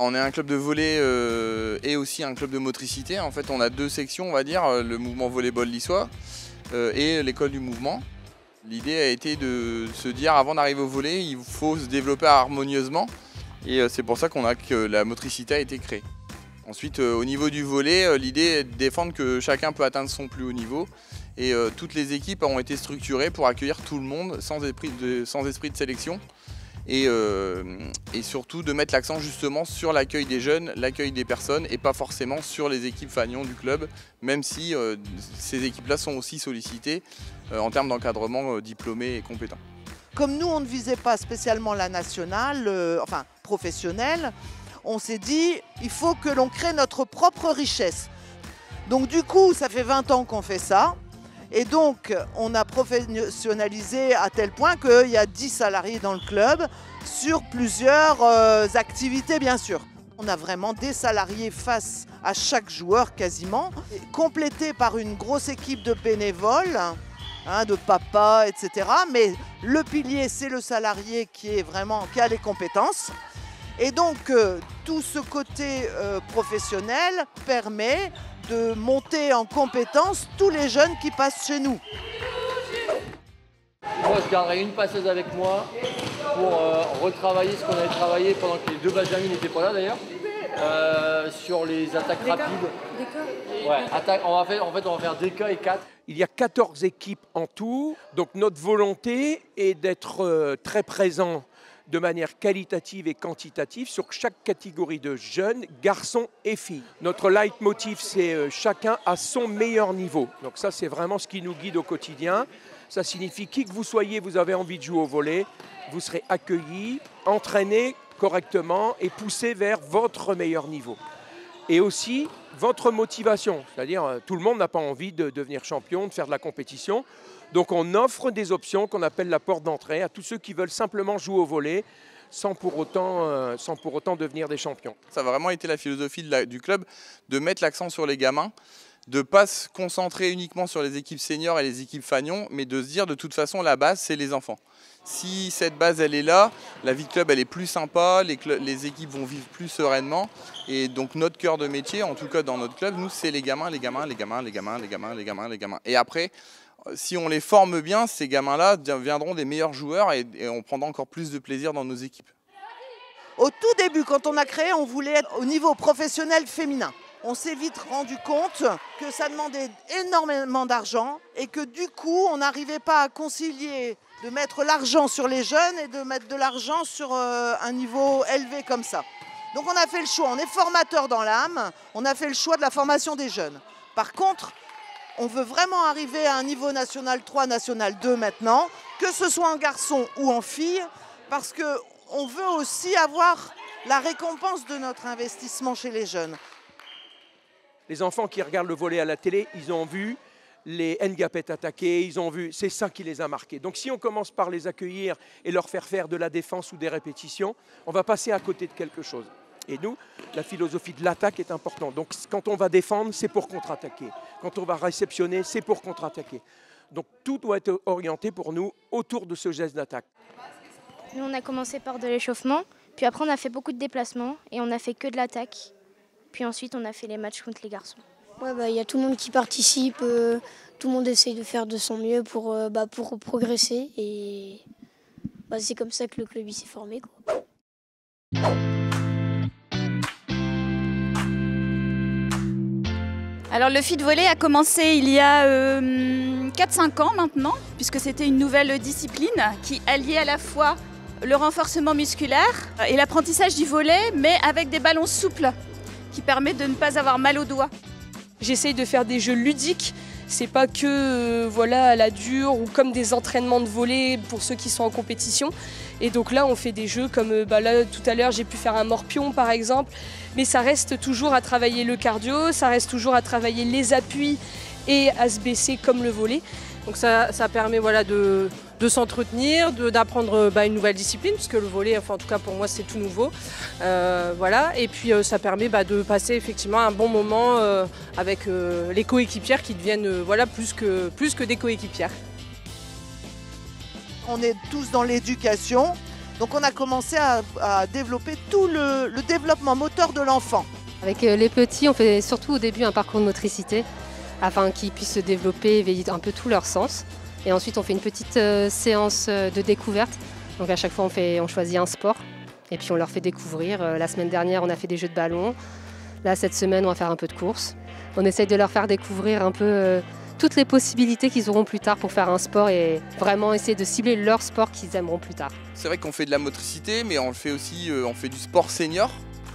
On est un club de volley et aussi un club de motricité. En fait, on a deux sections, on va dire, le mouvement volleyball lissois et l'école du mouvement. L'idée a été de se dire, avant d'arriver au volley, il faut se développer harmonieusement. Et c'est pour ça que la motricité a été créée. Ensuite, au niveau du volley, l'idée est de défendre que chacun peut atteindre son plus haut niveau. Et toutes les équipes ont été structurées pour accueillir tout le monde sans esprit de sélection. Et surtout de mettre l'accent justement sur l'accueil des jeunes, l'accueil des personnes et pas forcément sur les équipes fanions du club, même si ces équipes-là sont aussi sollicitées en termes d'encadrement diplômé et compétent. Comme nous, on ne visait pas spécialement la nationale, enfin professionnelle, on s'est dit il faut que l'on crée notre propre richesse. Donc du coup, ça fait 20 ans qu'on fait ça. Et donc, on a professionnalisé à tel point qu'il y a 10 salariés dans le club sur plusieurs activités, bien sûr. On a vraiment des salariés face à chaque joueur quasiment, complétés par une grosse équipe de bénévoles, de papas, etc. Mais le pilier, c'est le salarié qui a les compétences. Et donc, tout ce côté professionnel permet de monter en compétence tous les jeunes qui passent chez nous. Moi, je garderai une passeuse avec moi pour retravailler ce qu'on avait travaillé pendant que les deux benjamins n'étaient pas là d'ailleurs, sur les attaques rapides. Ouais, on va faire DK et 4. Il y a 14 équipes en tout, donc notre volonté est d'être très présent de manière qualitative et quantitative sur chaque catégorie de jeunes, garçons et filles. Notre leitmotiv, c'est chacun à son meilleur niveau. Donc ça, c'est vraiment ce qui nous guide au quotidien. Ça signifie qui que vous soyez, vous avez envie de jouer au volley, vous serez accueillis, entraînés correctement et poussés vers votre meilleur niveau. Et aussi votre motivation, c'est-à-dire tout le monde n'a pas envie de devenir champion, de faire de la compétition. Donc on offre des options qu'on appelle la porte d'entrée à tous ceux qui veulent simplement jouer au volley sans pour autant devenir des champions. Ça a vraiment été la philosophie du club de mettre l'accent sur les gamins, de ne pas se concentrer uniquement sur les équipes seniors et les équipes fanions, mais de se dire de toute façon la base c'est les enfants. Si cette base elle est là, la vie de club elle est plus sympa, les équipes vont vivre plus sereinement. Et donc notre cœur de métier, en tout cas dans notre club, nous c'est les gamins. Et après, si on les forme bien, ces gamins-là deviendront des meilleurs joueurs et on prendra encore plus de plaisir dans nos équipes. Au tout début, quand on a créé, on voulait être au niveau professionnel féminin. On s'est vite rendu compte que ça demandait énormément d'argent et que du coup, on n'arrivait pas à concilier de mettre l'argent sur les jeunes et de mettre de l'argent sur un niveau élevé comme ça. Donc on a fait le choix, on est formateur dans l'âme, on a fait le choix de la formation des jeunes. Par contre, on veut vraiment arriver à un niveau national 3, national 2 maintenant, que ce soit en garçon ou en fille, parce qu'on veut aussi avoir la récompense de notre investissement chez les jeunes. Les enfants qui regardent le volley à la télé, ils ont vu les Ngapet attaquer, ils ont vu, c'est ça qui les a marqués. Donc si on commence par les accueillir et leur faire de la défense ou des répétitions, on va passer à côté de quelque chose. Et nous, la philosophie de l'attaque est importante. Donc quand on va défendre, c'est pour contre-attaquer. Quand on va réceptionner, c'est pour contre-attaquer. Donc tout doit être orienté pour nous autour de ce geste d'attaque. Nous, on a commencé par de l'échauffement, puis après on a fait beaucoup de déplacements et on a fait que de l'attaque. Puis ensuite, on a fait les matchs contre les garçons. Ouais, y a tout le monde qui participe, tout le monde essaye de faire de son mieux pour progresser. Et c'est comme ça que le club s'est formé, quoi. Alors le feed volley a commencé il y a 4-5 ans maintenant, puisque c'était une nouvelle discipline qui alliait à la fois le renforcement musculaire et l'apprentissage du volley, mais avec des ballons souples, qui permet de ne pas avoir mal aux doigts. J'essaye de faire des jeux ludiques, c'est pas que à la dure ou comme des entraînements de volley pour ceux qui sont en compétition. Et donc là on fait des jeux comme là tout à l'heure j'ai pu faire un morpion par exemple, mais ça reste toujours à travailler le cardio, ça reste toujours à travailler les appuis et à se baisser comme le volley. Donc ça permet de s'entretenir, d'apprendre une nouvelle discipline, puisque le volley, en tout cas pour moi c'est tout nouveau. Et puis ça permet de passer effectivement un bon moment avec les coéquipières qui deviennent plus que des coéquipières. On est tous dans l'éducation Donc on a commencé à développer tout le développement moteur de l'enfant. Avec les petits, on fait surtout au début un parcours de motricité afin qu'ils puissent se développer, éveiller un peu tous leurs sens. Et ensuite on fait une petite séance de découverte. Donc à chaque fois on choisit un sport et puis on leur fait découvrir. La semaine dernière on a fait des jeux de ballon. Là cette semaine on va faire un peu de course. On essaye de leur faire découvrir un peu toutes les possibilités qu'ils auront plus tard pour faire un sport et vraiment essayer de cibler leur sport qu'ils aimeront plus tard. C'est vrai qu'on fait de la motricité, mais on le fait aussi, on fait du sport senior,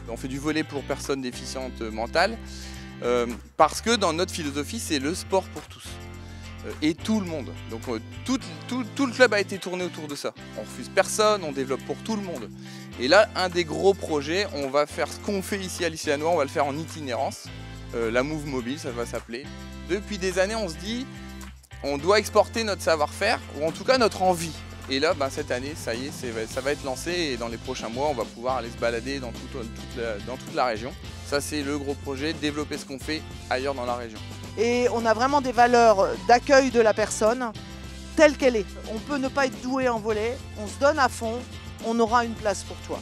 on fait du volley pour personnes déficientes mentales, parce que dans notre philosophie, c'est le sport pour tous. Et tout le monde. Donc tout le club a été tourné autour de ça. On refuse personne, on développe pour tout le monde. Et là, un des gros projets, on va faire ce qu'on fait ici à Lycée-Lannoy, on va le faire en itinérance. La Move Mobile, ça va s'appeler. Depuis des années, on se dit, on doit exporter notre savoir-faire, ou en tout cas notre envie. Et là, cette année, ça y est, ça va être lancé et dans les prochains mois, on va pouvoir aller se balader dans toute la région. Ça, c'est le gros projet, développer ce qu'on fait ailleurs dans la région. Et on a vraiment des valeurs d'accueil de la personne telle qu'elle est. On peut ne pas être doué en volley, on se donne à fond, on aura une place pour toi.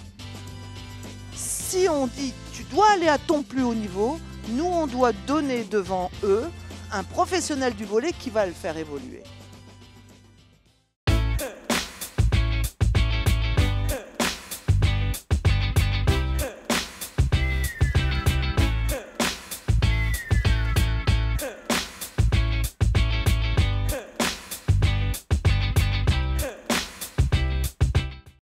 Si on dit tu dois aller à ton plus haut niveau, nous on doit donner devant eux un professionnel du volley qui va le faire évoluer.